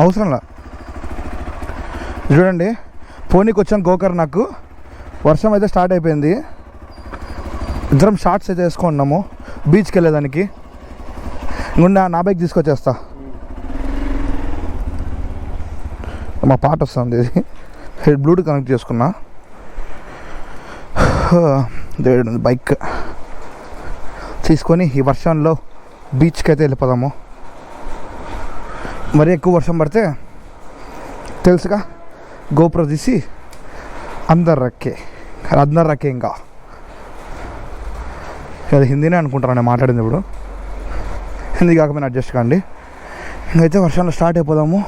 అవసరంలా. చూడండి పోనీకి వచ్చాను గోకర్ణకు. వర్షం అయితే స్టార్ట్ అయిపోయింది. ఇద్దరం షార్ట్స్ అయితే వేసుకుంటున్నాము బీచ్కి వెళ్ళేదానికి. ఇంకొండ నా బైక్ తీసుకొచ్చేస్తా. మా పాట వస్తుంది, ఇది బ్లూటూత్ కనెక్ట్ చేసుకున్నా. దేవుడు బైక్ తీసుకొని ఈ వర్షంలో బీచ్కి అయితే వెళ్ళిపోదాము. మరీ ఎక్కువ వర్షం పడితే తెలుసుగా, గోప్రో తీసి అందరు రక్కే ఇంకా అది హిందీనే అనుకుంటాను నేను మాట్లాడింది. ఇప్పుడు హిందీ కాకపోయినా అడ్జస్ట్ కాండి. ఇంకైతే వర్షంలో స్టార్ట్ అయిపోదాము.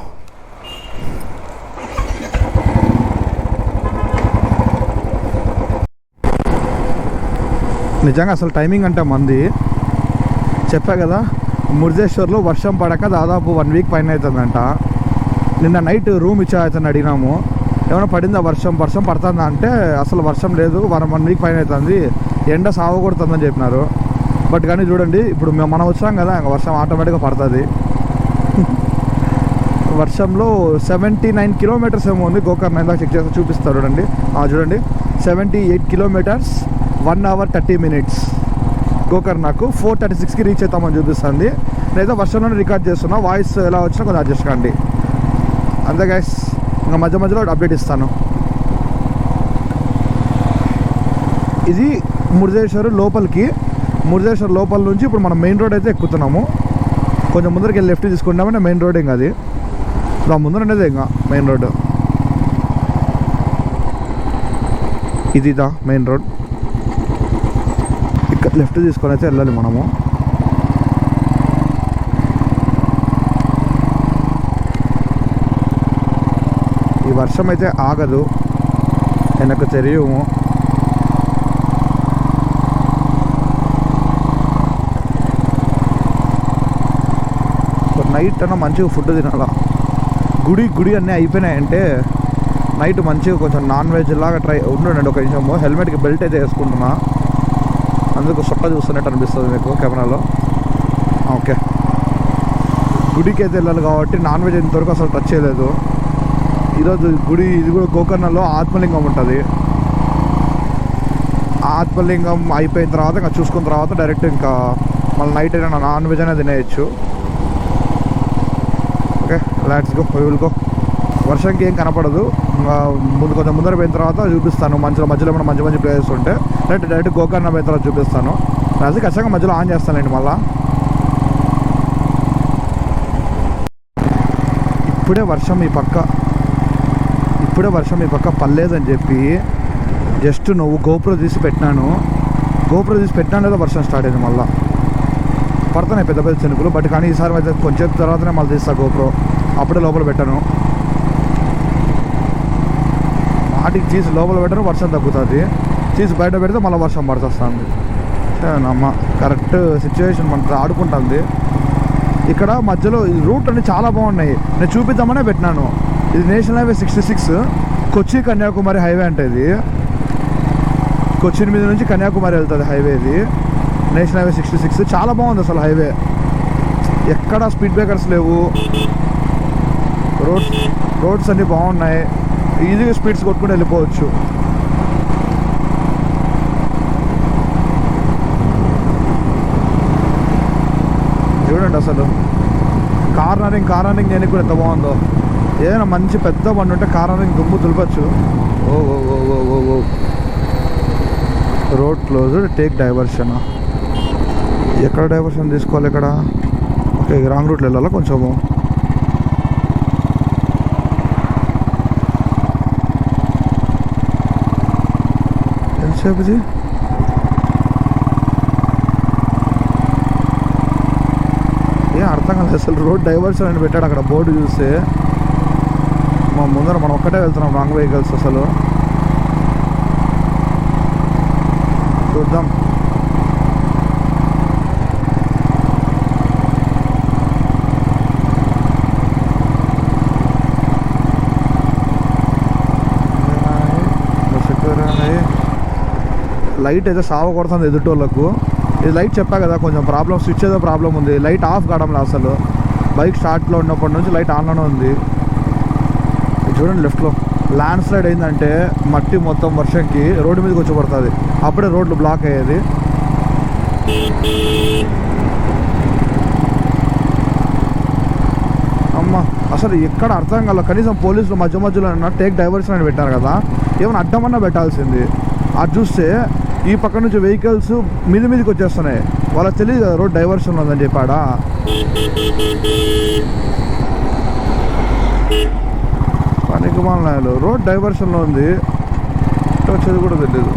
నిజంగా అసలు టైమింగ్ అంటే మంది చెప్పా కదా, మురుదేశ్వర్లో వర్షం పడక దాదాపు 1 వీక్ పైన అవుతుందంట. నిన్న నైట్ రూమ్ ఇచ్చా అతను అడిగినాము, ఏమైనా పడిందా వర్షం పడుతుందా అంటే అసలు వర్షం లేదు, 1 వీక్ పైన అవుతుంది, ఎండ సాగకూడుతుందని చెప్పినారు. బట్ కానీ చూడండి ఇప్పుడు మనం వచ్చాం కదా, ఇంకా వర్షం ఆటోమేటిక్గా పడుతుంది. వర్షంలో 79 కిలోమీటర్స్ ఏమో ఉంది గోకర్ణ. ఇందాక చెక్ చేసి చూపిస్తారు చూడండి. చూడండి 78 కిలోమీటర్స్ 1 hour 30 minutes. గోకర్ణకు 4:36కి రీచ్ అవుతామని చూపిస్తుంది. నేనైతే వర్షంలోనే రికార్డ్ చేస్తున్నా, వాయిస్ ఎలా వచ్చినా కొంచెం అడ్జస్ట్ కాండి అంతే గైస్. ఇంకా మధ్యలో అప్డేట్ ఇస్తాను. ఇది మురుదేశ్వర్ లోపల నుంచి ఇప్పుడు మనం మెయిన్ రోడ్ అయితే ఎక్కుతున్నాము. కొంచెం ముందరికి వెళ్ళి లెఫ్ట్ తీసుకుంటామంటే మెయిన్ రోడ్. ఇంకా అది దాని ముందర అనేది ఇంకా మెయిన్ రోడ్. ఇది మెయిన్ రోడ్. ఇక్కడ లెఫ్ట్ తీసుకొని అయితే వెళ్ళాలి మనము. ఈ వర్షం అయితే ఆగదు, వెనక్కు తెలియము. నైట్ అన్న మంచిగా ఫుడ్ తినాలా. గుడి అన్నీ అయిపోయినాయంటే నైట్ మంచిగా కొంచెం నాన్ వెజ్ లాగా ఉండండి. ఒక నిమిషము హెల్మెట్కి బెల్ట్ అయితే వేసుకుంటున్నా, అందుకు సొక్క చూస్తున్నట్టు అనిపిస్తుంది మీకు కెమెరాలో. ఓకే, గుడికి అయితే వెళ్ళాలి కాబట్టి నాన్ వెజ్ ఇంతవరకు అసలు టచ్ చేయలేదు. ఈరోజు ఇది కూడా గోకర్ణలో ఆత్మలింగం ఉంటుంది. ఆత్మలింగం అయిపోయిన తర్వాత ఇంకా చూసుకున్న తర్వాత డైరెక్ట్ ఇంకా మళ్ళీ నైట్ అయినా నాన్ వెజ్ అనేది తినేయచ్చు. Okay, let's go, we will go. వర్షంకి ఏం కనపడదు. కొంచెం ముందర పోయిన తర్వాత చూపిస్తాను. మధ్యలో ఏమైనా మంచి ప్లేసెస్ ఉంటే డైరెక్ట్ గోకర్ణ పోయిన తర్వాత చూపిస్తాను. అది ఖచ్చితంగా మధ్యలో ఆన్ చేస్తానండి మళ్ళా. ఇప్పుడే వర్షం ఈ పక్క పర్లేదని చెప్పి జస్ట్ నువ్వు గోప్రో తీసి పెట్టినాను లేదా వర్షం స్టార్ట్ అయింది. మళ్ళీ పడుతున్నాయి పెద్ద చినుకులు. బట్ కానీ ఈసారి అయితే కొంచెం తర్వాతనే మళ్ళీ తీస్తా గోప్రో. అప్పుడే లోపల పెట్టాను. వాటికి తీసి లోపల పెట్టను, వర్షం తగ్గుతుంది. తీసి బయట పెడితే మళ్ళీ వర్షం పడుతుంది. అమ్మ కరెక్ట్ సిచ్యువేషన్ మనతో ఆడుకుంటుంది. ఇక్కడ మధ్యలో ఈ రూట్ అన్నీ చాలా బాగున్నాయి. నేను చూపిద్దామనే పెట్టినాను. ఇది నేషనల్ హైవే 66, కొచ్చి కన్యాకుమారి హైవే అంటే ఇది. కొచ్చిన్ మీద నుంచి కన్యాకుమారి వెళ్తుంది హైవే. ఇది నేషనల్ హైవే 66 చాలా బాగుంది అసలు హైవే. ఎక్కడ స్పీడ్ బ్రేకర్స్ లేవు. రోడ్స్ అన్నీ బాగున్నాయి. ఈజీగా స్పీడ్స్ కొట్టుకుంటూ వెళ్ళిపోవచ్చు. చూడండి అసలు కార్నరింగ్ నేను కూడా ఎంత బాగుందో. ఏదైనా మంచి పెద్ద బండి ఉంటే కార్నరింగ్ దుమ్ము దులపచ్చు. ఓ రోడ్ క్లోజ్, టేక్ డైవర్షన్. ఎక్కడ డైవర్షన్ తీసుకోవాలి ఇక్కడ? ఓకే, రాంగ్ రూట్లో వెళ్ళాలా కొంచెము. ఎంతసేపు ఇది? ఏం అర్థం కాలేదు అసలు. రోడ్ డైవర్షన్ అని పెట్టాడు అక్కడ బోర్డు చూస్తే. మా ముందర మనం ఒక్కటే వెళ్తున్నాం రాంగ్ వెహికల్స్. అసలు చూద్దాం. లైట్ అయితే సావ కొడుతుంది ఎదుటోళ్ళకు. ఇది లైట్ చెప్పా కదా కొంచెం ప్రాబ్లం, స్విచ్ ఏదో ప్రాబ్లం ఉంది. లైట్ ఆఫ్ కావడంలో అసలు బైక్ స్టార్ట్లో ఉన్నప్పటి నుంచి లైట్ ఆన్లోనే ఉంది. ఇది చూడండి లెఫ్ట్లో ల్యాండ్ స్లైడ్ అయిందంటే మట్టి మొత్తం వర్షంకి రోడ్డు మీదకి వచ్చి పడుతుంది. అప్పుడే రోడ్లు బ్లాక్ అయ్యేది. అమ్మ అసలు ఎక్కడ అర్థం కాల. కనీసం పోలీసులు మధ్య మధ్యలో టేక్ డైవర్షన్ అని పెట్టారు కదా, ఏమైనా అడ్డమన్నా పెట్టాల్సింది. అది చూస్తే ఈ పక్క నుంచి వెహికల్స్ మీదికి వచ్చేస్తున్నాయి. వాళ్ళకి తెలియదు కదా రోడ్ డైవర్షన్ ఉందని చెప్పాడా. పనికి మాలనాయాలు రోడ్ డైవర్షన్లో ఉంది, వచ్చేది కూడా తెలియదు.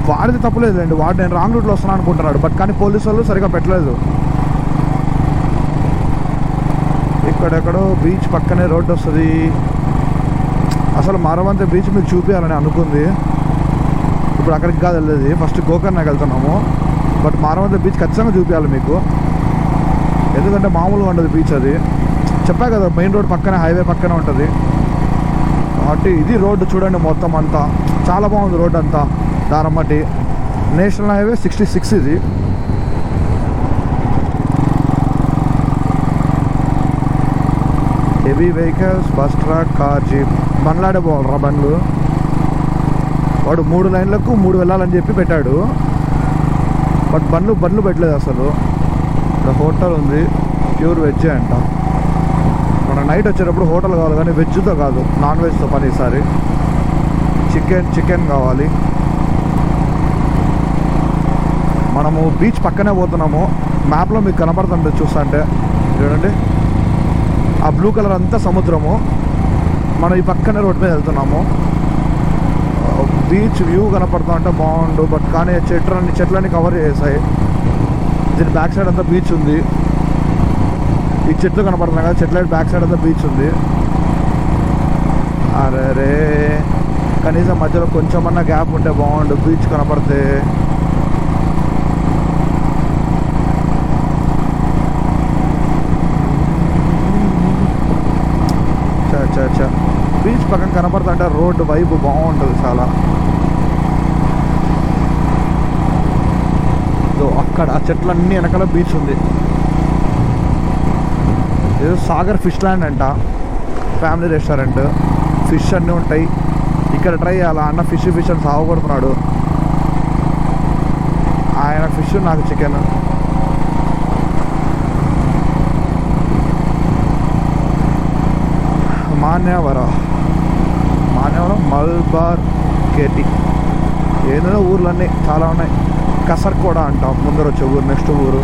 వాడిది తప్పలేదులేండి, వాడు నేను రాంగ్ రూట్లో వస్తున్నాను అనుకుంటున్నాడు. బట్ కానీ పోలీసు వాళ్ళు సరిగా పెట్టలేదు. ఇక్కడెక్కడో బీచ్ పక్కనే రోడ్డు వస్తుంది. అసలు మారవంతే బీచ్ మీకు చూపించాలని అనుకుంది. ఇప్పుడు అక్కడికి కాదు వెళ్ళేది, ఫస్ట్ గోకర్ణకి వెళ్తున్నాము. బట్ మారవంతే బీచ్ ఖచ్చితంగా చూపించాలి మీకు, ఎందుకంటే మామూలుగా ఉండదు బీచ్. అది చెప్పా కదా మెయిన్ రోడ్ పక్కనే, హైవే పక్కనే ఉంటుంది కాబట్టి. ఇది రోడ్డు చూడండి మొత్తం అంతా చాలా బాగుంది. రోడ్డు అంతా దారమ్మటి నేషనల్ హైవే 66 ఇది. Heavy vehicles, bus, truck, car, jeep. బండ్లాడే పోవాలరా బండ్లు. వాడు 3 లైన్లకు 3 వెళ్ళాలని చెప్పి పెట్టాడు. బట్ బండ్లు పెట్టలేదు అసలు. ఇక్కడ హోటల్ ఉంది, ప్యూర్ వెజ్ అంట. మన నైట్ వచ్చేటప్పుడు హోటల్ కావాలి కానీ వెజ్తో కాదు, నాన్ వెజ్తో పని. ఈసారి చికెన్ కావాలి. మనము బీచ్ పక్కనే పోతున్నాము. మ్యాప్లో మీకు కనపడుతుంది చూస్తుంటే, చూడండి ఆ బ్లూ కలర్ అంతా సముద్రము. మనం ఈ పక్కనే రోడ్ మీద వెళ్తున్నాము. బీచ్ వ్యూ కనపడుతూ అంటే బాగుండు. బట్ కానీ చెట్లన్నీ కవర్ చేసాయి. దీని బ్యాక్ సైడ్ అంతా బీచ్ ఉంది. ఈ చెట్లు కనపడుతున్నాయి కదా, చెట్ల బ్యాక్ సైడ్ అంతా బీచ్ ఉంది. అరే కనీసం మధ్యలో కొంచెమన్నా గ్యాప్ ఉంటే బాగుండు బీచ్ కనపడితే. బీచ్ పక్కన కనపడుతుంటే రోడ్డు వైపు బాగుంటుంది చాలా. అక్కడ ఆ చెట్లన్నీ వెనకాల బీచ్ ఉంది. ఏదో సాగర్ ఫిష్ ల్యాండ్ అంట, ఫ్యామిలీ రెస్టారెంట్. ఫిష్ అన్నీ ఉంటాయి ఇక్కడ. ట్రై చేయాలా అన్న ఫిష్ అని సాగుపడుతున్నాడు. ఆయన ఫిష్, నాకు చికెన్. మాన్యవరం మల్బార్ కేటి ఏదైనా ఊర్లన్నీ చాలా ఉన్నాయి. కసర్కోడ అంటాం ముందర వచ్చే ఊరు. నెక్స్ట్ ఊరు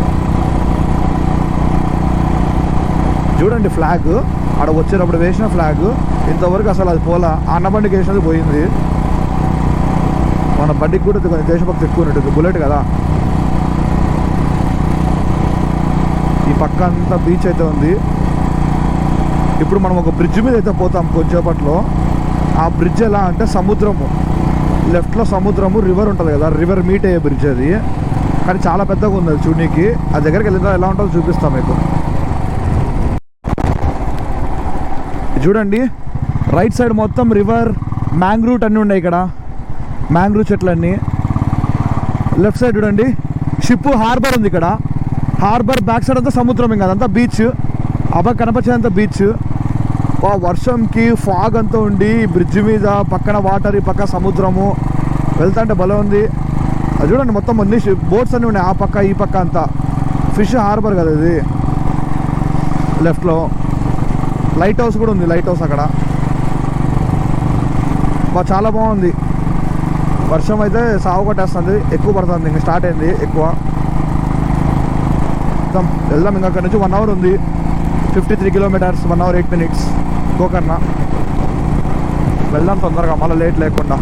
చూడండి ఫ్లాగ్. ఆడ వచ్చేటప్పుడు వేసిన ఫ్లాగ్ ఇంతవరకు అసలు అది పోలా. అన్నబండికి వేసినది పోయింది. మన బండికి కూడా కొంచెం దేశభక్తి ఎక్కువ ఉన్నట్టు, బుల్లెట్ కదా. ఈ పక్క అంతా బీచ్ అయితే ఉంది. ఇప్పుడు మనం ఒక బ్రిడ్జ్ మీద అయితే పోతాం కొంచెంసేపట్లో. ఆ బ్రిడ్జ్ ఎలా అంటే సముద్రము, లెఫ్ట్లో సముద్రము, రివర్ ఉంటుంది కదా, రివర్ మీట్ అయ్యే బ్రిడ్జ్ అది. కానీ చాలా పెద్దగా ఉంది అది చూడడానికి. ఆ దగ్గరికి వెళ్ళిన ఎలా ఉంటుందో చూపిస్తాం మీకు. చూడండి రైట్ సైడ్ మొత్తం రివర్, మ్యాంగ్రూట్ అన్నీ ఉన్నాయి ఇక్కడ, మ్యాంగ్రూవ్ చెట్లన్నీ. లెఫ్ట్ సైడ్ చూడండి షిప్ హార్బర్ ఉంది ఇక్కడ. హార్బర్ బ్యాక్ సైడ్ అంతా సముద్రం, ఇంకా అదంతా బీచ్. అబ్బా కనపచ్చేంత బీచ్. వర్షంకి ఫాగ్ అంతా ఉండి బ్రిడ్జ్ మీద పక్కన వాటర్, ఈ పక్క సముద్రము. వెళ్తా అంటే భలే ఉంది. అది చూడండి మొత్తం అన్ని బోట్స్ అన్నీ ఉన్నాయి ఆ పక్క ఈ పక్క అంతా. ఫిష్ హార్బర్ కదా ఇది. లెఫ్ట్లో లైట్ హౌస్ కూడా ఉంది, లైట్ హౌస్ అక్కడ. చాలా బాగుంది. వర్షం అయితే సాగు కొట్టేస్తుంది, ఎక్కువ పడుతుంది. ఇంకా స్టార్ట్ అయింది ఎక్కువ. వెళ్దాం ఇంకా. అక్కడ నుంచి 1 అవర్ ఉంది. 53 కిలోమీటర్స్, 1 అవర్ 8 minutes గోకర్ణ. వెళ్దాం తొందరగా, మళ్ళీ లేట్ లేకుండా.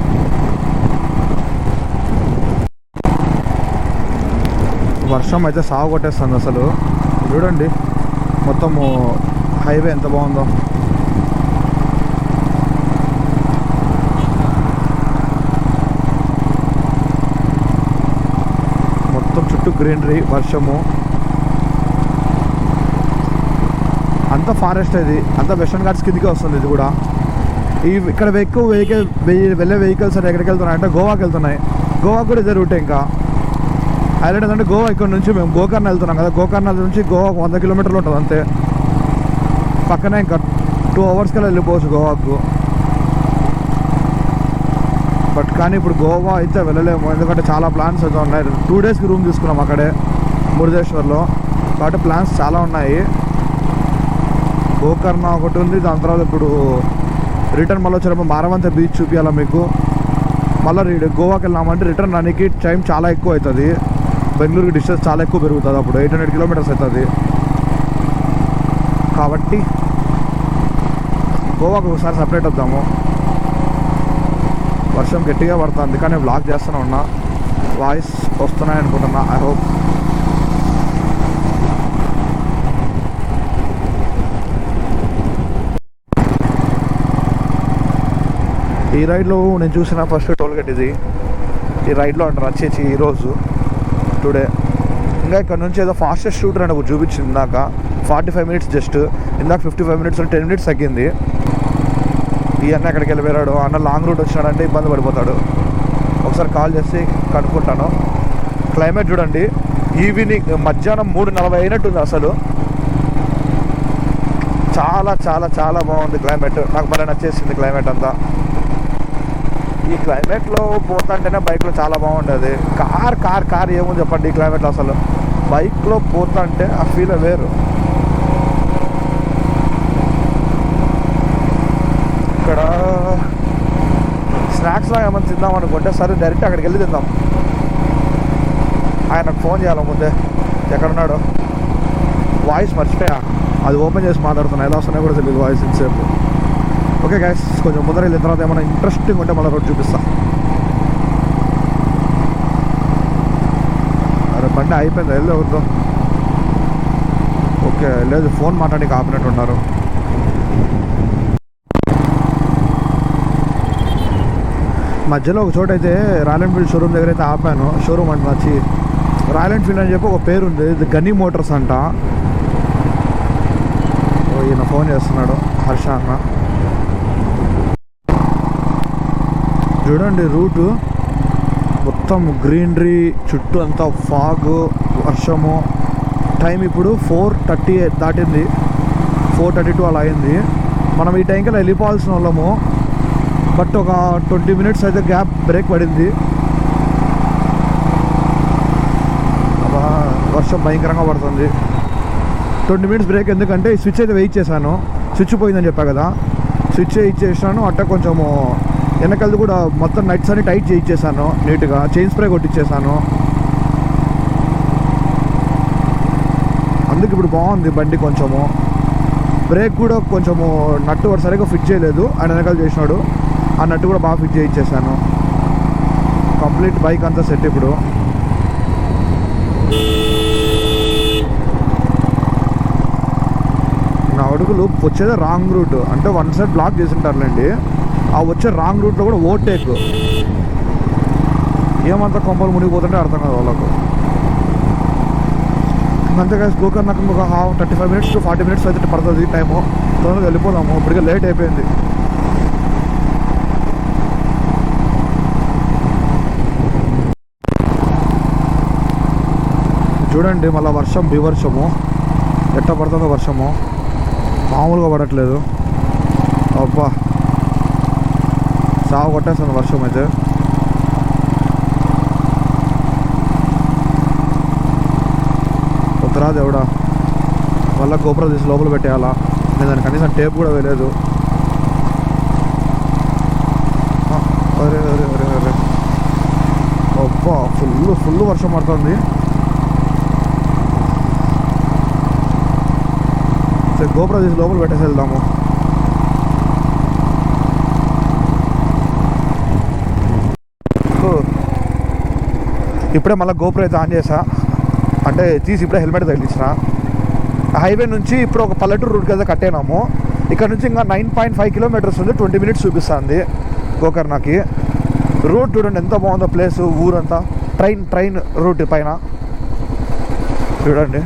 వర్షం అయితే సాగు కొట్టేస్తుంది అసలు. చూడండి మొత్తము హైవే ఎంత బాగుందో. మొత్తం చుట్టూ గ్రీనరీ, వర్షము అంతా ఫారెస్ట్. ఇది అంతా వెస్టర్న్ ఘాట్స్ కిందకే వస్తుంది. ఇది కూడా ఇక్కడ ఎక్కువ వెళ్ళే వెహికల్స్ అని ఎక్కడికి వెళ్తున్నాయి అంటే గోవాకి వెళ్తున్నాయి. గోవాకి కూడా ఇదే రూటే. ఇంకా హైలైట్ ఏంటంటే గోవా ఇక్కడ నుంచి మేము గోకర్ణ వెళ్తున్నాం కదా, గోకర్ణ నుంచి గోవా 100 కిలోమీటర్లు ఉంటుంది అంతే. పక్కనే ఇంకా 2 hours కల్లా వెళ్ళిపోవచ్చు గోవాకు. బట్ కానీ ఇప్పుడు గోవా అయితే వెళ్ళలేము, ఎందుకంటే చాలా ప్లాన్స్ అయితే ఉన్నాయి. 2 daysకి రూమ్ తీసుకున్నాం అక్కడే మురుదేశ్వర్లో, కాబట్టి ప్లాన్స్ చాలా ఉన్నాయి. గోకర్ణ ఒకటి ఉంది, దాని తర్వాత ఇప్పుడు రిటర్న్ మళ్ళీ వచ్చేటప్పుడు మారవంత బీచ్ చూపించాలా మీకు. మళ్ళీ గోవాకి వెళ్ళామంటే రిటర్న్ రానికి టైం చాలా ఎక్కువ అవుతుంది. బెంగళూరుకి డిస్టెన్స్ చాలా ఎక్కువ పెరుగుతుంది, అప్పుడు 800 kilometers అవుతుంది. కాబట్టి గోవాకు ఒకసారి సపరేట్ వద్దాము. వర్షం గట్టిగా పడుతుంది కానీ వ్లాగ్ చేస్తూనే ఉన్నా, వాయిస్ వస్తున్నాయి అనుకుంటున్నా. I hope. ఈ రైడ్లో నేను చూసిన ఫస్ట్ టోల్గేట్ ఇది. ఈ రైడ్లో అంటారు వచ్చేసి ఈరోజు టుడే. ఇంకా ఇక్కడ నుంచి ఏదో ఫాస్టెస్ట్ షూటర్ అని ఒకటి చూపించింది ఇందాక, 45 minutes జస్ట్. ఇందాక 55 minutes 10 minutes తగ్గింది. ఈ అన్న ఎక్కడికి వెళ్ళిపోయాడు, అన్న లాంగ్ రూట్ వచ్చినాడంటే ఇబ్బంది పడిపోతాడు. ఒకసారి కాల్ చేసి కనుక్కుంటాను. క్లైమేట్ చూడండి, ఈవినింగ్ మధ్యాహ్నం 3:40 అయినట్టుంది అసలు. చాలా చాలా చాలా బాగుంది క్లైమేట్, నాకు భలే నచ్చేసింది క్లైమేట్ అంతా. ఈ క్లైమేట్లో పోతుంటేనే బైక్లో చాలా బాగుండేది. కార్ ఏముంది చెప్పండి ఈ క్లైమేట్లో, అసలు బైక్లో పోతుంటే ఆ ఫీల్ వేరు. ఇక్కడ స్నాక్స్ లాగా ఏమైనా తిందాం అనుకుంటే సరే డైరెక్ట్ అక్కడికి వెళ్ళి తిందాం. ఆయనకు ఫోన్ చేయాలి ముందే, ఎక్కడున్నాడు. వాయిస్ మర్చిపోయా, అది ఓపెన్ చేసి మాట్లాడుతున్నా, ఎలా వస్తున్నాయో కూడా తెలియదు వాయిస్ ఇంతసేపు. ఓకే గైస్, కొంచెం ముందర వెళ్ళిన తర్వాత ఏమైనా ఇంట్రెస్టింగ్ ఉంటే మళ్ళీ రోడ్ చూపిస్తా. అరే బండి అయిపోయింది, వెళ్ళి ఎవరితో. ఓకే లేదు, ఫోన్ మాట్లాడి ఆపినట్టు ఉన్నారు. మధ్యలో ఒక చోట అయితే రాయల్ ఎన్ఫీల్డ్ షోరూమ్ దగ్గర అయితే ఆపాను. షోరూమ్ అంటే వచ్చి రాయల్ ఎన్ఫీల్డ్ అని చెప్పి ఒక పేరు ఉంది, ఇది గనీ మోటార్స్ అంట. ఈయన ఫోన్ చేస్తున్నాడు, హర్ష అన్న. చూడండి రూటు మొత్తం గ్రీనరీ, చుట్టూ అంతా ఫాగ్, వర్షము. టైం ఇప్పుడు 4:30 దాటింది, 4:32 అలా అయింది. మనం ఈ టైంకి అలా వెళ్ళిపోవాల్సిన వాళ్ళము, బట్ ఒక 20 minutes అయితే గ్యాప్ బ్రేక్ పడింది. అబ్బా వర్షం భయంకరంగా పడుతుంది. 20 minutes బ్రేక్ ఎందుకంటే ఈ స్విచ్ అయితే వెయిట్ చేశాను, స్విచ్ పోయిందని చెప్పా కదా, స్విచ్ ఇచ్చేసాను. అట్ట కొంచెము వెనకలది కూడా మొత్తం నట్స్ అన్ని టైట్ చేయించేసాను నీట్గా, చైన్ స్ప్రే కొట్టించేసాను. అందుకు ఇప్పుడు బాగుంది బండి. కొంచెము బ్రేక్ కూడా కొంచెము నట్టు వాడు సరిగ్గా ఫిట్ చేయలేదు, ఆయన వెనకాల చేసినాడు. ఆ నట్టు కూడా బాగా ఫిట్ చేయించేసాను. కంప్లీట్ బైక్ అంతా సెట్. ఇప్పుడు నా అడుగులు వచ్చేదే రాంగ్ రూట్, అంటే 1 side బ్లాక్ చేసింటారులేండి. ఆ వచ్చే రాంగ్ రూట్లో కూడా ఓవర్టేక్. ఏమంతా కొంపలు మునిగిపోతుంటే అర్థం కాదు వాళ్ళకు. అంతేగా గోకర్ణకు ఒక 35 minutes to 40 minutes అయితే పడుతుంది టైము. తొందరగా వెళ్ళిపోదాము, ఇప్పటికే లేట్ అయిపోయింది. చూడండి మళ్ళీ వర్షం, బీవర్షము ఎట్ట పడుతుందో. వర్షము మామూలుగా పడట్లేదు. అబ్బా సాగు కొట్టేస్తుంది వర్షం అయితే. ఉత్తరా దేవుడా, మళ్ళీ గోపురం తీసి లోపల పెట్టేయాలా. నేను దానికి కనీసం టేప్ కూడా వేయలేదు. అరే అరే అరే అరే, అబ్బా ఫుల్ వర్షం పడుతుంది. గోపురం తీసి లోపల పెట్టేసి వెళ్దాము. ఇప్పుడే మళ్ళీ గోపురం అయితే ఆన్ చేసా, అంటే తీసి ఇప్పుడే హెల్మెట్ తగిలించిన. హైవే నుంచి ఇప్పుడు ఒక పల్లెటూరు రూట్కి అయితే కట్టేనాము. ఇక్కడ నుంచి ఇంకా 9.5 kilometers ఉంది, 20 minutes చూపిస్తుంది గోకర్ణకి. రూట్ చూడండి ఎంత బాగుందో, ప్లేస్ ఊరంతా. ట్రైన్ రూట్ పైన చూడండి.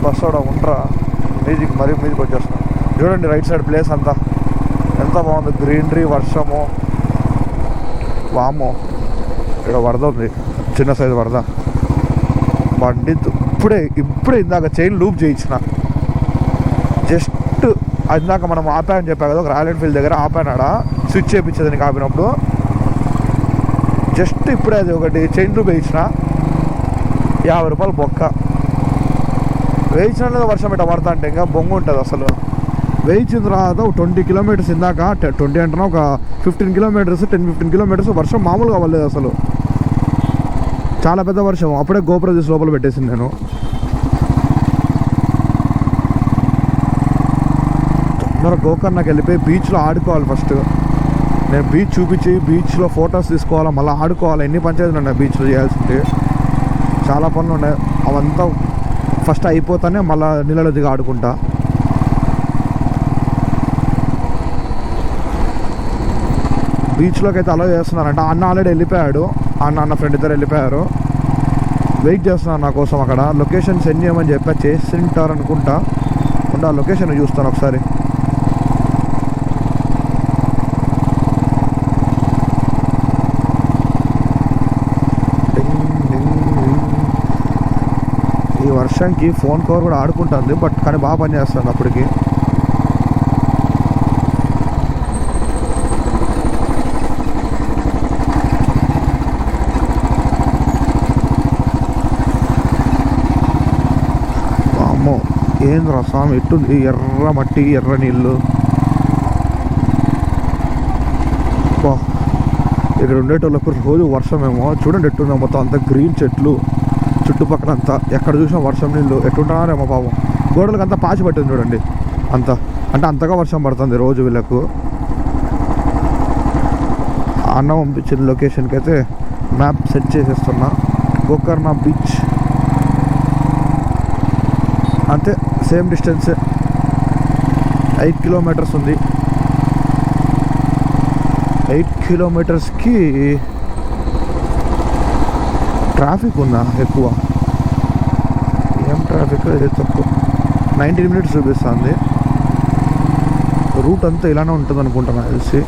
బస్ కూడా ఉండరా, మీదికి వచ్చేస్తున్నాం. చూడండి రైట్ సైడ్ ప్లేస్ అంతా ఎంత బాగుంది, గ్రీనరీ, వర్షము. వామో ఇక్కడ వరద ఉంది, చిన్న సైజు వరద. బండి ఇప్పుడే ఇందాక చైన్ లూప్ చేయించిన. జస్ట్ ఇందాక మనం ఆపాయని చెప్పా కదా, ఒక రాయల్ ఎన్ఫీల్డ్ దగ్గర ఆపానాడ స్విచ్ చేయించేదని ఆపినప్పుడు. జస్ట్ ఇప్పుడే అది ఒకటి చైన్ లూప్ వేయించిన, 50 రూపాయలు బొక్క. వేయించిన వర్షం ఇట్లా పడతా అంటే ఇంకా బొంగు ఉంటుంది అసలు. వేయించిన తర్వాత 20 కిలోమీటర్స్, ఇందాక 20 అంటున్నా, ఒక 15 కిలోమీటర్స్ 10-15 కిలోమీటర్స్ వర్షం మామూలుగా అవ్వలేదు అసలు. చాలా పెద్ద వర్షం. అప్పుడే గోపుర తీసి లోపల పెట్టేసింది నేను. తొందర గోకర్ణకి వెళ్ళిపోయి బీచ్లో ఆడుకోవాలి ఫస్ట్. నేను బీచ్ చూపించి బీచ్లో ఫొటోస్ తీసుకోవాలా, మళ్ళీ ఆడుకోవాలి. ఎన్ని పంచాయతీలు ఉన్నాయి బీచ్లో చేయాల్సింది, చాలా పనులు ఉన్నాయి. అవంతా ఫస్ట్ అయిపోతానే మళ్ళీ నీళ్ళలో దిగి ఆడుకుంటా. బీచ్లోకి అయితే అలా చేస్తున్నారంట. అన్న ఆల్రెడీ వెళ్ళిపోయాడు, అన్న ఫ్రెండ్ ఇద్దరు వెళ్ళిపోయారు. వెయిట్ చేస్తున్నాను నా కోసం అక్కడ. లొకేషన్ సెండ్ చేయమని చెప్పా, చేసింటారు అనుకుంటా. ఆ లొకేషన్ చూస్తాను ఒకసారి. ఈ వర్షంకి ఫోన్ కవర్ కూడా ఆడుకుంటుంది, బట్ కానీ బాగా పనిచేస్తుంది అప్పటికి. అమ్మో ఏంద్రా స్వామి, ఎట్టుంది ఎర్ర మట్టి, ఎర్ర నీళ్ళు. ఇక్కడ ఉండేటోళ్ళకు రోజు వర్షమేమో. చూడండి ఎట్టుందో, మొత్తం అంతా గ్రీన్ చెట్లు చుట్టుపక్కల అంతా. ఎక్కడ చూసినా వర్షం నీళ్ళు. ఎట్టుంటారేమో పాపం. గోడలకు అంతా పాచి పట్టింది చూడండి అంతా. అంటే అంతగా వర్షం పడుతుంది రోజు వీళ్ళకు. అన్న పంపించిన లొకేషన్కి అయితే మ్యాప్ సెట్ చేసేస్తున్నా. గోకర్ణ బీచ్ అంతే, సేమ్ డిస్టెన్స్, 8 కిలోమీటర్స్ ఉంది. 8 కిలోమీటర్స్కి ట్రాఫిక్ ఉందా ఎక్కువ? ఏం ట్రాఫిక్ ఇది తక్కువ. 19 మినిట్స్ చూపిస్తుంది. రూట్ అంతా ఇలానే ఉంటుంది అనుకుంటున్నా తెలిసి.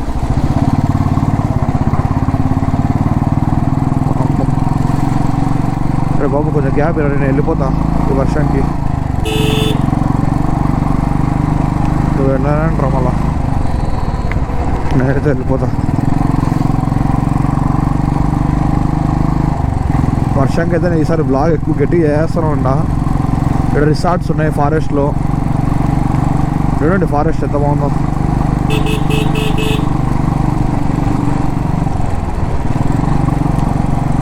అరే బాబు కొంచెం గ్యాప్ ఇరా, నేను వెళ్ళిపోతా ఈ వర్షానికి. నువ్వు వెళ్ళాలంటారా మళ్ళా? నేనైతే వెళ్ళిపోతా. వర్షంకి అయితే నేను ఈసారి బ్లాగ్ ఎక్కువ గట్టిగా చేస్తూనే ఉంటా. ఇక్కడ రిసార్ట్స్ ఉన్నాయి ఫారెస్ట్లో. చూడండి ఫారెస్ట్ ఎంత బాగుందో.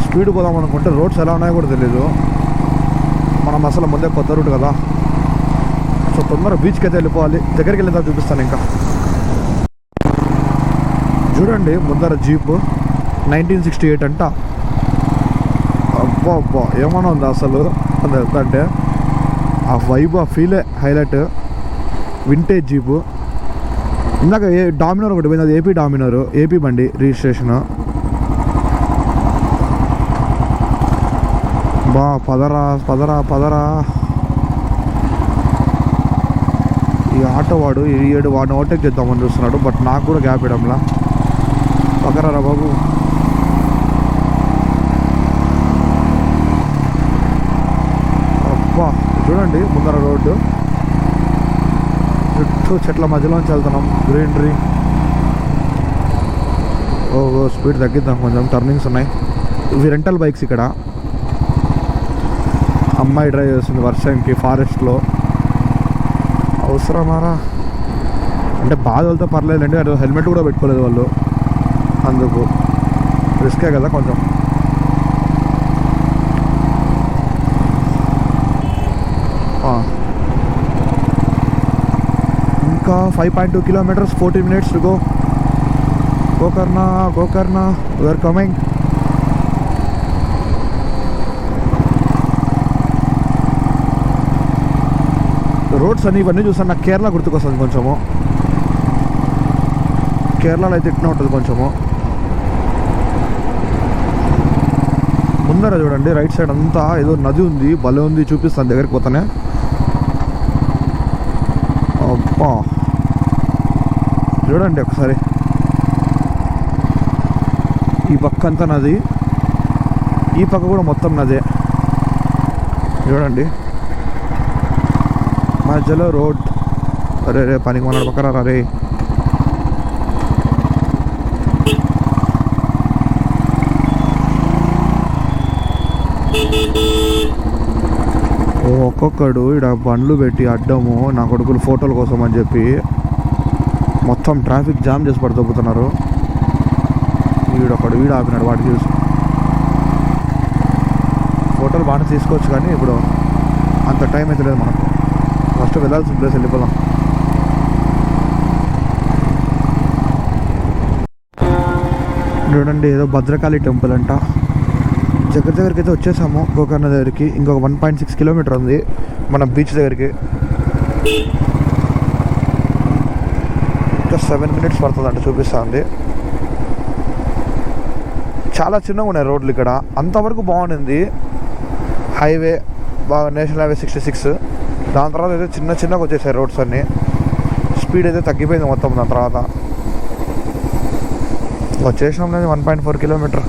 స్పీడ్ పోదాం అనుకుంటే రోడ్స్ ఎలా ఉన్నాయో కూడా తెలీదు. మనం అసలు ముందే కొత్త రూట్ కదా, సో తొందరగా బీచ్కి అయితే వెళ్ళిపోవాలి. దగ్గరికి వెళ్ళిన తర్వాత చూపిస్తాను. ఇంకా చూడండి ముందర జీప్ 1968 అంట. అబ్బా అబ్బా ఏమన్నా ఉంది అసలు అంటే. ఆ వైబ్, ఆ ఫీలే హైలైట్. Vintage jeep. ఇందాక డామినర్ ఒకటి పోయింది, అది ఏపీ డామినర్, ఏపీ బండి రిజిస్ట్రేషన్. బా పదరా పదరా పదరా. ఈ ఆటో వాడు వాడిని ఓవర్టేక్ చేద్దామని చూస్తున్నాడు, బట్ నాకు కూడా గ్యాప్ ఇవ్వడంలా. పక్కరా బాబు. అబ్బా చూడండి ముందర రోడ్డు, చుట్టూ చెట్ల మధ్యలోంచి వెళ్తున్నాం, గ్రీనరీ. ఓ స్పీడ్ తగ్గిద్దాం కొంచెం, టర్నింగ్స్ ఉన్నాయి. ఇవి రెంటల్ బైక్స్. ఇక్కడ అమ్మాయి డ్రైవ్ చేస్తుంది వర్షంకి ఫారెస్ట్లో. అవసరమారా అంటే బాధ వెళ్తే పర్లేదండి. అది హెల్మెట్ కూడా పెట్టుకోలేదు వాళ్ళు, అందుకు రిస్కే కదా కొంచెం. ఇంకా 5.2 kilometers, 14 minutes to go. Gokarna, we are coming. Roads అని ఇవన్నీ చూసాను, నాకు కేరళ గుర్తుకొస్తుంది కొంచెము. కేరళలో అయితే ఇట్లా ఉంటుంది కొంచెము. ముందర చూడండి రైట్ సైడ్ అంతా ఏదో నది ఉంది, భలే ఉంది. చూపిస్తాను దగ్గరికి పోతానే. అబ్బా చూడండి ఒకసారి. ఈ పక్క అంతా నది, ఈ పక్క కూడా మొత్తం నదే. చూడండి మధ్యలో రోడ్. అరే రే పనికి మన పక్కన రే. ఒక్కొక్కడు ఇక్కడ బండ్లు పెట్టి అడ్డము నా కొడుకులు ఫోటోల కోసం అని చెప్పి మొత్తం ట్రాఫిక్ జామ్ చేసి పడి దొబ్బుతున్నారు. వీడు ఆపినాడు, వాడికి చూసి ఫోటోలు బాగానే తీసుకోవచ్చు కానీ ఇప్పుడు అంత టైం అయితే లేదు మనకు. ఫస్ట్ వెళ్ళాల్సిన ప్లేస్ వెళ్ళిపోదాం. చూడండి ఏదో భద్రకాళి టెంపుల్ అంట. దగ్గరికి అయితే వచ్చేసాము గోకర్ణ దగ్గరికి. ఇంకొక 1.6 కిలోమీటర్ ఉంది మన బీచ్ దగ్గరికి. ఇంకా 7 minutes పడుతుంది అంటే చూపిస్తుంది. చాలా చిన్నగా ఉన్నాయి రోడ్లు ఇక్కడ. అంతవరకు బాగుంది హైవే, బాగా నేషనల్ హైవే 66. దాని తర్వాత అయితే చిన్నగా వచ్చేసాయి రోడ్స్ అన్నీ. స్పీడ్ అయితే తగ్గిపోయింది మొత్తం. దాని తర్వాత వచ్చేసినాం లేదు 1.4 కిలోమీటర్.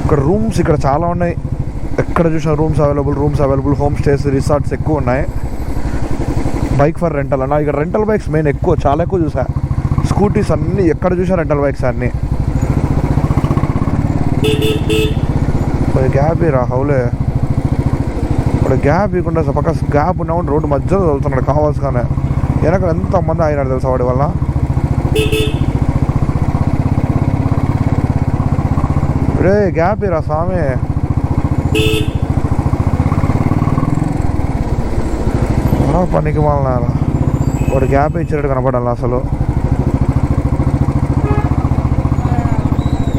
ఇక్కడ రూమ్స్ ఇక్కడ చాలా ఉన్నాయి. ఎక్కడ చూసినా rooms available. Home stays, resorts ఎక్కువ ఉన్నాయి. బైక్ ఫర్ రెంటల్ అన్న. ఇక్కడ రెంటల్ బైక్స్ మెయిన్ చాలా ఎక్కువ చూసా. స్కూటీస్ అన్నీ ఎక్కడ చూసా రెంటల్ బైక్స్ అన్నీ. గ్యాప్ రా హౌలే. ఇప్పుడు గ్యాప్ ఇవ్వకుండా పక్క గ్యాప్ ఉన్నప్పుడు రోడ్డు మధ్యలో వెళ్తున్నాడు కావాల్సుగానే. వెనక ఎంతమంది అయినాడు తెలుసా వాడి వల్ల. రే గ్యాప్ ఇరా స్వామి. పనికి వాళ్ళ వాడు గ్యాప్ ఇచ్చినట్టు కనపడాలి అసలు.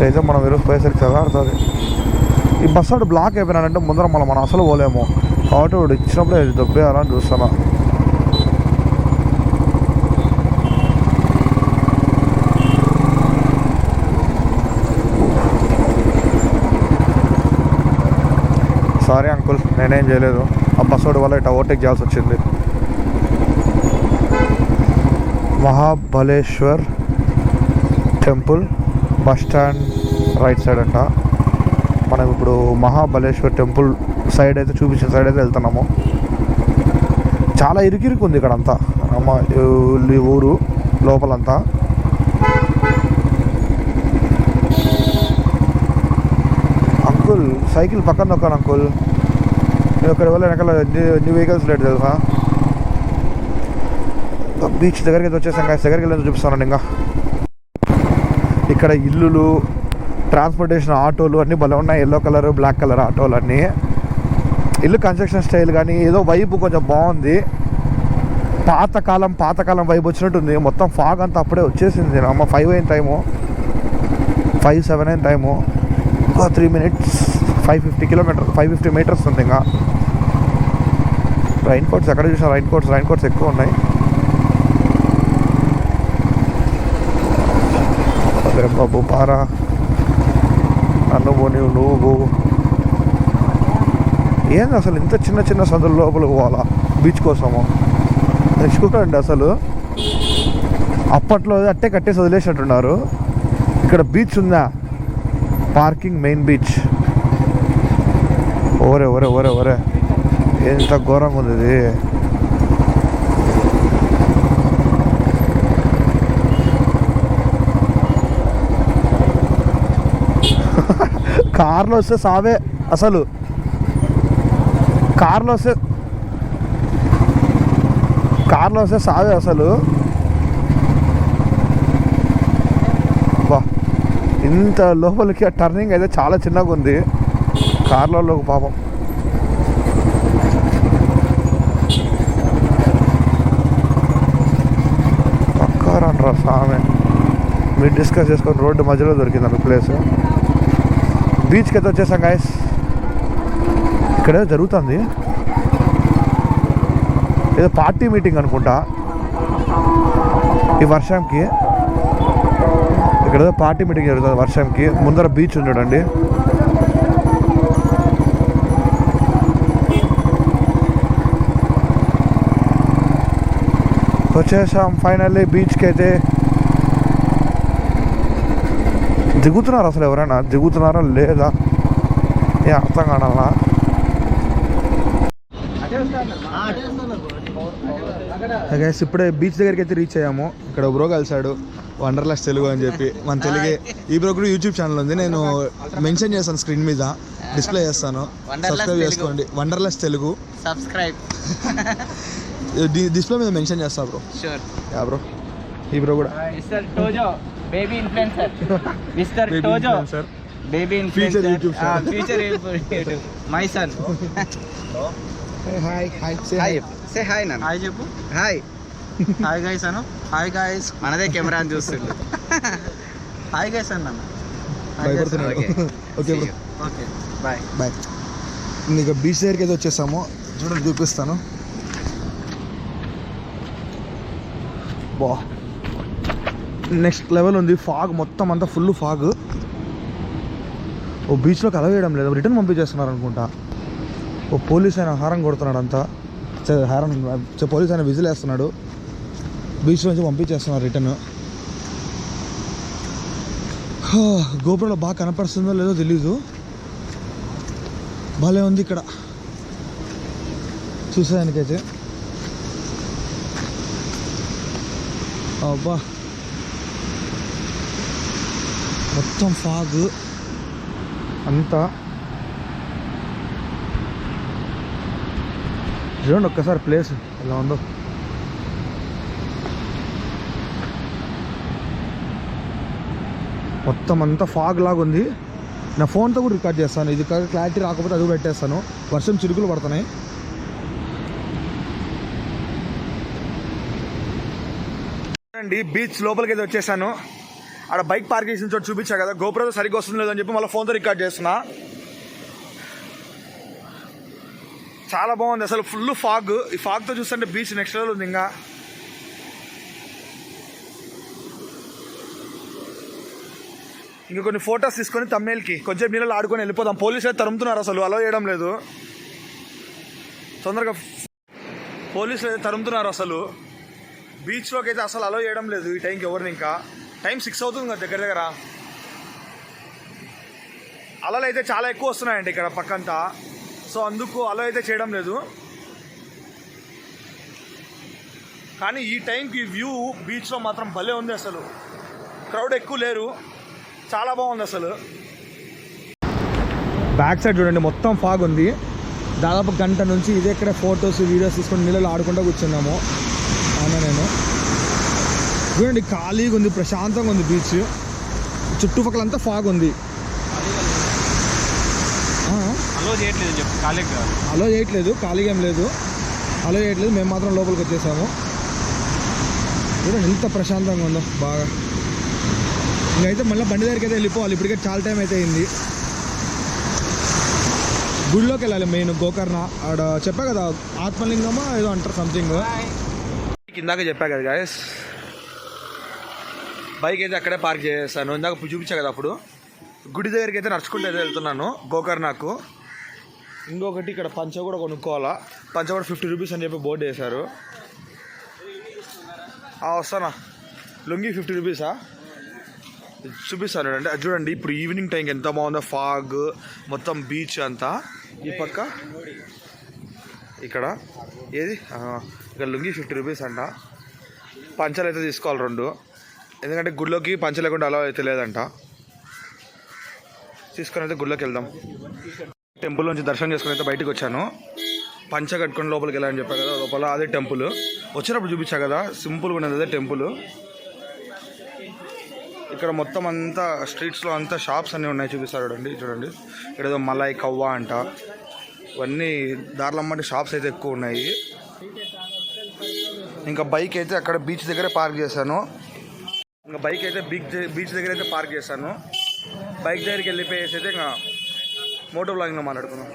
అయితే మనం ఈరోజు పోయేసరికి చదాడుతుంది. ఈ బస్ వాడు బ్లాక్ అయిపోయినాడంటే ముందర మనం అసలు పోలేము. కాబట్టి వాడు ఇచ్చినప్పుడే దొబ్బేయాలని చూస్తున్నా. సారీ అంకుల్, నేనేం చేయలేదు. ఆ బస్ వాడి వల్ల ఇట్లా ఓవర్టేక్ చేయాల్సి వచ్చింది. Mahabaleshwar temple bus stand right side అంట. మనం ఇప్పుడు మహాబలేశ్వర్ టెంపుల్ సైడ్ అయితే చూపించిన సైడ్ అయితే వెళ్తున్నాము. చాలా ఇరుకిరికి ఉంది ఇక్కడ అంతా. ఊరు లోపలంతా. అంకుల్ సైకిల్ పక్కన నొక్కాను అంకుల్. నేను ఇక్కడ వల్ల వెనకాల ఎన్ని వెహికల్స్ లేదు తెలుసా. బీచ్ దగ్గరికి అయితే వచ్చేసాం. దగ్గరికి వెళ్ళి చూపిస్తానండి. ఇంకా ఇక్కడ ఇల్లులు, ట్రాన్స్పోర్టేషన్ ఆటోలు అన్నీ భలే ఉన్నాయి. ఎల్లో కలర్, బ్లాక్ కలర్ ఆటోలు అన్నీ. ఇల్లు కన్స్ట్రక్షన్ స్టైల్ కానీ ఏదో వైపు కొంచెం బాగుంది. పాతకాలం వైపు వచ్చినట్టుంది. మొత్తం ఫాగ్ అంతా అప్పుడే వచ్చేసింది. అమ్మ 5 అయిన టైము, 5:07 అయిన టైము. ఇంకా 3 minutes 550 మీటర్స్ ఉంది. ఇంకా రైన్ కోట్స్ ఎక్కడ చూసినా రైన్ కోట్స్ ఎక్కువ ఉన్నాయి. బాబు పారా, నన్ను నువ్వు పో. ఏంది అసలు ఇంత చిన్న సందుల లోపలికి పోవాలా బీచ్ కోసము? తెచ్చుకోకండి అసలు. అప్పట్లో అట్టే కట్టేసి వదిలేసినట్టున్నారు. ఇక్కడ బీచ్ ఉందా? Parking main beach. ఓరే ఎంత ఘోరంగా ఉంది ఇది. కార్లో వస్తే సావే అసలు. కార్లో వస్తే సావే అసలు. బా ఇంత లోపలికి ఆ టర్నింగ్ అయితే చాలా చిన్నగా ఉంది కార్లలోకి పాపం. పక్కారంటారా సామె. మీరు డిస్కస్ చేసుకొని రోడ్డు మధ్యలో దొరికింది అన్న ప్లేస్. బీచ్కి అయితే వచ్చేసాం గాయస్. ఇక్కడ జరుగుతుంది ఏదో పార్టీ మీటింగ్ అనుకుంటా ఈ వర్షంకి. ఇక్కడ ఏదో పార్టీ మీటింగ్ జరుగుతుంది వర్షంకి. ముందర బీచ్ ఉండడండి. వచ్చేసాం ఫైనల్లీ బీచ్కి అయితే. దిగుతున్నారు అసలు ఎవరైనా దిగుతున్నారా లేదా ఏ అర్థం కావాలా. గైస్ ఇప్పుడే బీచ్ దగ్గరికి అయితే రీచ్ అయ్యాము. ఇక్కడ బ్రో కలిసాడు వండర్లెస్ తెలుగు అని చెప్పి. మన తెలుగే. ఈ బ్రో కూడా యూట్యూబ్ ఛానల్ ఉంది, నేను మెన్షన్ చేస్తాను స్క్రీన్ మీద, డిస్ప్లే చేస్తాను, సబ్స్క్రైబ్ చేసుకోండి. వండర్లెస్ తెలుగు సబ్స్క్రైబ్ డిస్ప్లే మీద మెన్షన్ చేస్తా బ్రో. షూర్. Yeah bro. ఈ బ్రో కూడా mister Tojo baby influencer. Mister Tojo baby future influencer. YouTube future YouTube my son. Hi hi say hi నాన్న. Hi చెప్పు. Hi hi guys అను. Hi guys. మనదే camera అని చూస్తుండు. Hi guys అన్న. భయపడుతున్నాడు. Okay bro. Okay bye bye. ఇంకా beach దగ్గరికి అయితే వచ్చేసాము. చూడండి చూపిస్తాను. బా నెక్స్ట్ లెవెల్ ఉంది. ఫాగ్ మొత్తం అంతా ఫుల్ ఫాగ్. ఓ బీచ్లోకి అలవ్ చేయడం లేదు, రిటర్న్ పంపించేస్తున్నారు అనుకుంటా. ఓ పోలీస్ ఆయన హారం కొడుతున్నాడు అంతా. హారం పోలీస్ ఆయన విజిల్ వేస్తున్నాడు. బీచ్ నుంచి పంపించేస్తున్నారు రిటర్న్. గోపురంలో బాగా కనపడుతుందో లేదో తెలీదు. భలే ఉంది ఇక్కడ చూసేదానికైతే. అబ్బా మొత్తం ఫాగ్ అంతా. చూడండి ఒక్కసారి ప్లేస్ ఎలా ఉందో. మొత్తం అంతా ఫాగ్ లాగా ఉంది. నా ఫోన్తో కూడా రికార్డ్ చేస్తాను. ఇది క్లారిటీ రాకపోతే అది పెట్టేస్తాను. వర్షం చిరుకులు పడుతున్నాయి. అండి బీచ్ లోపలికి అయితే వచ్చేసాను. ఆడ బైక్ పార్క్ చేసిన చోటు చూపించా కదా, గోపురంతో సరిగ్గా వస్తుంది లేదని చెప్పి మళ్ళీ ఫోన్తో రికార్డ్ చేస్తున్నా. చాలా బాగుంది అసలు. Full fog. ఈ ఫాగ్తో చూస్తుంటే బీచ్ నెక్స్ట్ లెవెల్ ఉంది. ఇంకా కొన్ని ఫొటోస్ తీసుకొని తమ్నేల్కి కొంచెం నీళ్ళు ఆడుకొని వెళ్ళిపోదాం. పోలీసులు అయితే తరుముతున్నారు, అసలు అలో చేయడం లేదు. తొందరగా పోలీసులు అయితే తరుముతున్నారు. అసలు బీచ్లోకి అయితే అసలు అలో చేయడం లేదు ఈ టైంకి ఎవరిని. ఇంకా టైం 6 అవుతుంది కదా దగ్గర దగ్గర. అలలు అయితే చాలా ఎక్కువ వస్తున్నాయండి ఇక్కడ పక్కంతా. సో అందుకు అలో అయితే చేయడం లేదు. కానీ ఈ టైంకి వ్యూ బీచ్లో మాత్రం భలే ఉంది అసలు. క్రౌడ్ ఎక్కువ లేరు, చాలా బాగుంది అసలు. బ్యాక్ సైడ్ చూడండి మొత్తం ఫాగ్ ఉంది. దాదాపు గంట నుంచి ఇదే ఇక్కడ ఫొటోస్ వీడియోస్ తీసుకొని నీళ్ళలో ఆడుకుంటూ కూర్చున్నాము. అవునా నేను చూడండి ఖాళీగా ఉంది, ప్రశాంతంగా ఉంది బీచ్. చుట్టుపక్కలంతా ఫాగ్ ఉంది. అలో చేయట్లేదు, ఖాళీగా ఏం లేదు, అలో చేయట్లేదు. మేము మాత్రం లోపలికి వచ్చేసాము. చూడండి ఎంత ప్రశాంతంగా ఉందో బాగా. ఇంకైతే మళ్ళీ బండి దగ్గరికి అయితే వెళ్ళిపోవాలి. ఇప్పటికే చాలా టైం అయితే అయింది. గుడిలోకి వెళ్ళాలి మెయిన్. గోకర్ణ ఆడ చెప్పా కదా, ఆత్మలింగమా ఏదో అంటారు సంథింగ్. ఇందాక చెప్పా కదా గాయస్, బైక్ అయితే అక్కడే పార్క్ చేసేస్తాను. ఇందాక చూపించా కదా అప్పుడు. గుడి దగ్గరికి అయితే నడుచుకుంటూ అయితే వెళ్తున్నాను గోకర్ణకు. ఇంకొకటి ఇక్కడ పంచ కూడా కొనుక్కోవాలా. పంచ కూడా 50 రూపీస్ అని చెప్పి బోర్డు వేశారు. వస్తానా. లుంగి 50 రూపీసా చూపిస్తాను అంటే. అది చూడండి ఇప్పుడు ఈవినింగ్ టైంకి ఎంత బాగుందో. ఫాగ్ మొత్తం బీచ్ అంతా. ఈ పక్క ఇక్కడ ఏది ఇక్కడ లుంగి 50 రూపీస్ అంట. పంచలు అయితే తీసుకోవాలి 2, ఎందుకంటే గుడిలోకి పంచ లేకుండా అలా అయితే లేదంట. తీసుకొని అయితే గుడిలోకి వెళ్దాం. టెంపుల్ నుంచి దర్శనం చేసుకుని అయితే బయటకు వచ్చాను. పంచ కట్టుకొని లోపలికి వెళ్ళాలని చెప్పా కదా, లోపల అదే టెంపుల్. వచ్చినప్పుడు చూపించా కదా, సింపుల్గా ఉన్నది అదే టెంపుల్. ఇక్కడ మొత్తం అంతా స్ట్రీట్స్లో అంతా షాప్స్ అన్నీ ఉన్నాయి. చూపిస్తారు చూడండి. చూడండి ఇక్కడ ఏదో మలాయ్ కవ్వా అంట. ఇవన్నీ దారిలమ్మటి షాప్స్ అయితే ఎక్కువ ఉన్నాయి. ఇంకా బైక్ అయితే అక్కడ బీచ్ దగ్గరే పార్క్ చేశాను. ఇంకా బైక్ అయితే బీచ్ దగ్గర అయితే పార్క్ చేశాను. బైక్ దగ్గరికి వెళ్ళిపోయేసి అయితే ఇంకా మోటో బ్లాగింగ్లో మాట్లాడుకున్నాం.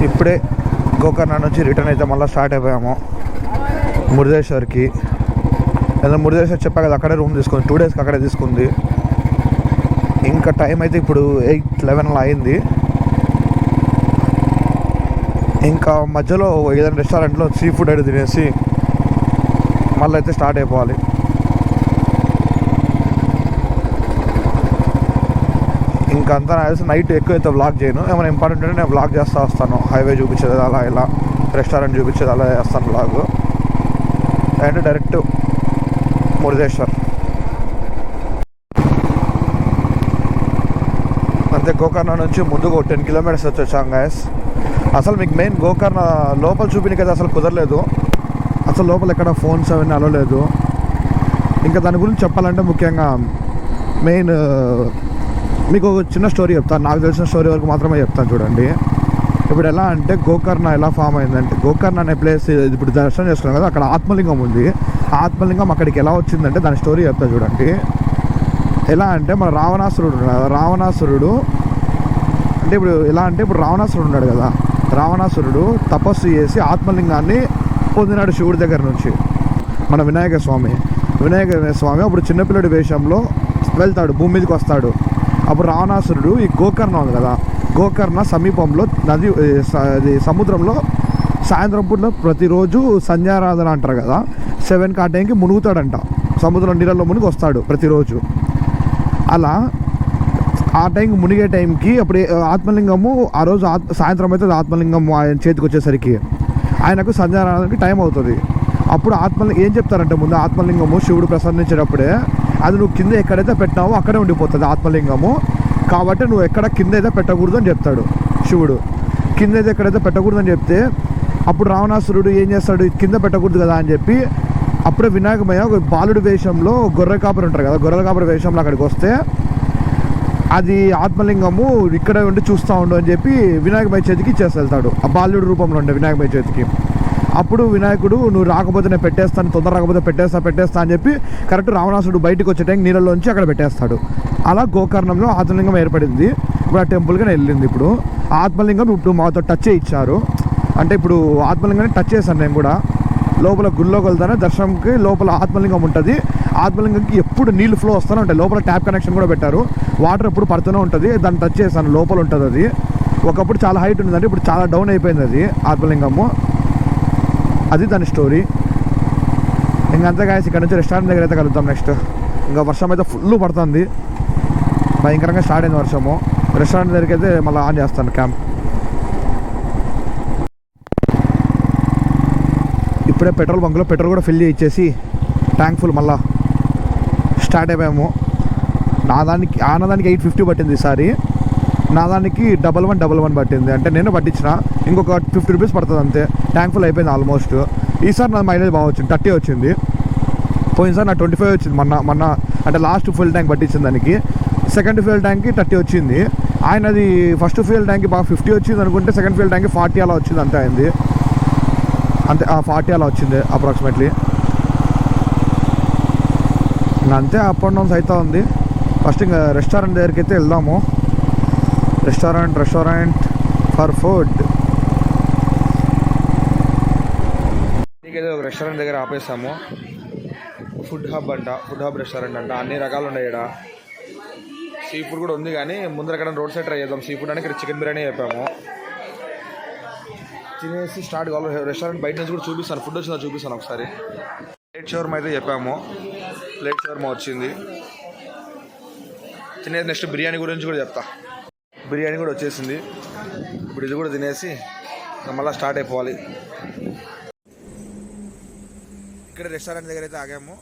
ఇప్పుడే గోకర్ణ నుంచి రిటర్న్ అయితే మళ్ళీ స్టార్ట్ అయిపోయాము మురుదేశ్వర్కి. ఏదో మురుదేశ్వర్ చెప్పా కదా, అక్కడే రూమ్ తీసుకుంది. 2 డేస్కి అక్కడే తీసుకుంది. ఇంకా టైం అయితే ఇప్పుడు 8-11 అలా అయింది. ఇంకా మధ్యలో ఏదైనా రెస్టారెంట్లో సీ ఫుడ్ అయితే తినేసి మళ్ళీ అయితే స్టార్ట్ అయిపోవాలి. ఇంకా అంతా తెలిసి నైట్ ఎక్కువ అయితే వ్లాగ్ చేయను. ఏమైనా ఇంపార్టెంట్ అంటే నేను వ్లాగ్ చేస్తూ వస్తాను. హైవే చూపించేది అలా ఇలా, రెస్టారెంట్ చూపించేది అలా చేస్తాను వ్లాగ్. అండ్ డైరెక్ట్ మురుదేశ్వర్ అంతే. గోకర్ణ నుంచి ముందుకు 10 కిలోమీటర్స్ వచ్చాం గాయస్. అసలు మీకు మెయిన్ గోకర్ణ లోపల చూపించకైతే అసలు కుదరలేదు. అసలు లోపల ఎక్కడ ఫోన్స్ అవన్నీ అలవలేదు. ఇంకా దాని గురించి చెప్పాలంటే ముఖ్యంగా మెయిన్ మీకు ఒక చిన్న స్టోరీ చెప్తాను. నాకు తెలిసిన స్టోరీ వరకు మాత్రమే చెప్తాను చూడండి. ఇప్పుడు ఎలా అంటే గోకర్ణ ఎలా ఫామ్ అయిందంటే, గోకర్ణ అనే ప్లేస్ ఇప్పుడు దర్శనం చేసుకున్నాం కదా, అక్కడ ఆత్మలింగం ఉంది. ఆత్మలింగం అక్కడికి ఎలా వచ్చిందంటే దాని స్టోరీ చెప్తాను చూడండి. ఎలా అంటే మన రావణాసురుడు అంటే ఇప్పుడు ఎలా అంటే ఇప్పుడు రావణాసురుడు ఉన్నాడు కదా, రావణాసురుడు తపస్సు చేసి ఆత్మలింగాన్ని పొందినాడు శివుడి దగ్గర నుంచి. మన వినాయక స్వామి అప్పుడు చిన్నపిల్లడి వేషంలో వెళ్తాడు, భూమి మీదకి వస్తాడు. అప్పుడు రావణాసురుడు ఈ గోకర్ణ ఉంది కదా, గోకర్ణ సమీపంలో సముద్రంలో సాయంత్రం పూట ప్రతిరోజు సంధ్యారాధన అంటారు కదా, 7 ఆ టైంకి మునుగుతాడంట. సముద్రం నీళ్ళలో మునిగి వస్తాడు ప్రతిరోజు. అలా ఆ టైంకి మునిగే టైంకి అప్పుడు ఆత్మలింగము ఆ రోజు సాయంత్రం అయితే ఆత్మలింగం ఆయన చేతికి వచ్చేసరికి ఆయనకు సంధ్యారాధనకి టైం అవుతుంది. అప్పుడు ఏం చెప్తారంటే ముందు ఆత్మలింగము శివుడు ప్రసన్నించేటప్పుడే అది నువ్వు కింద ఎక్కడైతే పెట్టినావో అక్కడే ఉండిపోతుంది ఆత్మలింగము. కాబట్టి నువ్వు ఎక్కడ కింద అయితే పెట్టకూడదు అని చెప్తాడు శివుడు. కింద అయితే ఎక్కడైతే పెట్టకూడదు అని చెప్తే అప్పుడు రావణాసురుడు ఏం చేస్తాడు, కింద పెట్టకూడదు కదా అని చెప్పి అప్పుడే వినాయకమయ్య ఒక బాలుడి వేషంలో గొర్రె కాపరి ఉంటారు కదా, గొర్రెల కాపరి వేషంలో అక్కడికి వస్తే అది ఆత్మలింగము ఇక్కడే ఉండి చూస్తూ ఉండు అని చెప్పి వినాయకమయ్య చేతికి ఇచ్చేసి వెళ్తాడు. ఆ బాలుడి రూపంలో ఉండే వినాయకమయ్య చేతికి. అప్పుడు వినాయకుడు నువ్వు రాకపోతే నేను పెట్టేస్తాను, తొందర రాకపోతే పెట్టేస్తా అని చెప్పి కరెక్ట్ రావణాసుడు బయటకు వచ్చే టైం నీళ్ళలోంచి అక్కడ పెట్టేస్తాడు. అలా గోకర్ణంలో ఆత్మలింగం ఏర్పడింది. ఇప్పుడు ఆ టెంపుల్గా వెళ్ళింది. ఇప్పుడు ఆత్మలింగం ఇప్పుడు మాతో టచ్ ఇచ్చారు. అంటే ఇప్పుడు ఆత్మలింగాన్ని టచ్ చేశాను నేను కూడా. లోపల గుళ్ళోకి వెళ్తానే దర్శనంకి లోపల ఆత్మలింగం ఉంటుంది. ఆత్మలింగంకి ఎప్పుడు నీళ్ళు ఫ్లో వస్తూనే ఉంటాయి. లోపల ట్యాప్ కనెక్షన్ కూడా పెట్టారు, వాటర్ ఎప్పుడు పడుతూనే ఉంటుంది. దాన్ని టచ్ చేశాను, లోపల ఉంటుంది అది. ఒకప్పుడు చాలా హైట్ ఉంటుందంటే ఇప్పుడు చాలా డౌన్ అయిపోయింది అది ఆత్మలింగము. అది దాని స్టోరీ. ఇంకంతే గాయస్, ఇక్కడ నుంచి రెస్టారెంట్ దగ్గర అయితే కలుద్దాం నెక్స్ట్. ఇంకా వర్షం అయితే ఫుల్ పడుతుంది, భయంకరంగా స్టార్ట్ అయింది వర్షము. రెస్టారెంట్ దగ్గరికి అయితే మళ్ళీ ఆన్ చేస్తాను క్యాంప్. ఇప్పుడే పెట్రోల్ బంక్లో పెట్రోల్ కూడా ఫిల్ చేయించేసి ట్యాంక్ ఫుల్ మళ్ళీ స్టార్ట్ అయిపోయాము. నాదానికి 850 పట్టింది ఈసారి, నాదానికి 1111 పట్టింది. అంటే నేను పట్టించిన ఇంకొక 50 రూపీస్ పడుతుంది అంతే. ట్యాంక్ ఫుల్ అయిపోయింది ఆల్మోస్ట్. ఈసారి నా మైలేజ్ బాగా వచ్చింది, 30 వచ్చింది. పోయినసారి నా 25 వచ్చింది మొన్న అంటే లాస్ట్ ఫుల్ ట్యాంక్ పట్టించింది దానికి. సెకండ్ ఫ్యూయల్ ట్యాంక్కి 30 వచ్చింది. ఆయనది ఫస్ట్ ఫ్యూయల్ ట్యాంక్కి బాగా 50 వచ్చింది అనుకుంటే, సెకండ్ ఫ్యూయల్ ట్యాంక్కి 40 అలా వచ్చింది అంతే అయింది. అంతే 40 అలా వచ్చింది అప్రాక్సిమేట్లీ. అంతే అప్ అండ్ డౌన్స్ అవుతూ ఉంది. ఫస్ట్ ఇంకా రెస్టారెంట్ దగ్గరికి అయితే వెళ్దాము. Restaurant for food. నీకైతే ఒక రెస్టారెంట్ దగ్గర ఆపేసాము. ఫుడ్ హబ్ రెస్టారెంట్ అంట. అన్ని రకాలు ఉన్నాయి ఇక్కడ. సీ ఫుడ్ కూడా ఉంది, కానీ ముందర ఎక్కడ రోడ్ సైడ్ ట్రై చేద్దాం సీ ఫుడ్ అని. ఇక్కడ చికెన్ బిర్యానీ చెప్పాము. తినేసి స్టార్ట్ కావాలి. రెస్టారెంట్ బయట నుంచి కూడా చూపిస్తాను, ఫుడ్ వచ్చిందో చూపిస్తాను ఒకసారి. ప్లేట్ షవర్మా అయితే చెప్పాము, ప్లేట్ షవర్మా వచ్చింది. తినేది నెక్స్ట్ బిర్యానీ గురించి కూడా చెప్తా. బిర్యానీ కూడా వచ్చేసింది. ఇప్పుడు ఇది కూడా తినేసి మళ్ళీ స్టార్ట్ అయిపోవాలి. ఇక్కడ రెస్టారెంట్ దగ్గర అయితే ఆగాము.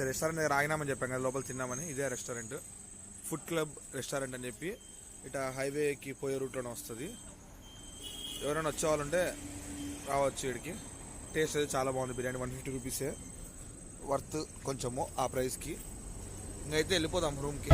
రెస్టారెంట్ దగ్గర ఆగినామని చెప్పాం కదా, లోపల తిన్నామని. ఇదే రెస్టారెంట్, ఫుడ్ క్లబ్ రెస్టారెంట్ అని చెప్పి ఇట్లా హైవేకి పోయే రూట్లోనే వస్తుంది. ఎవరైనా వచ్చేవాళ్ళుంటే రావచ్చు ఇక్కడికి. టేస్ట్ అయితే చాలా బాగుంది. బిర్యానీ 150 రూపీసే, వర్త్ కొంచెము ఆ ప్రైస్కి. ఇంకైతే వెళ్ళిపోదాం రూమ్కి.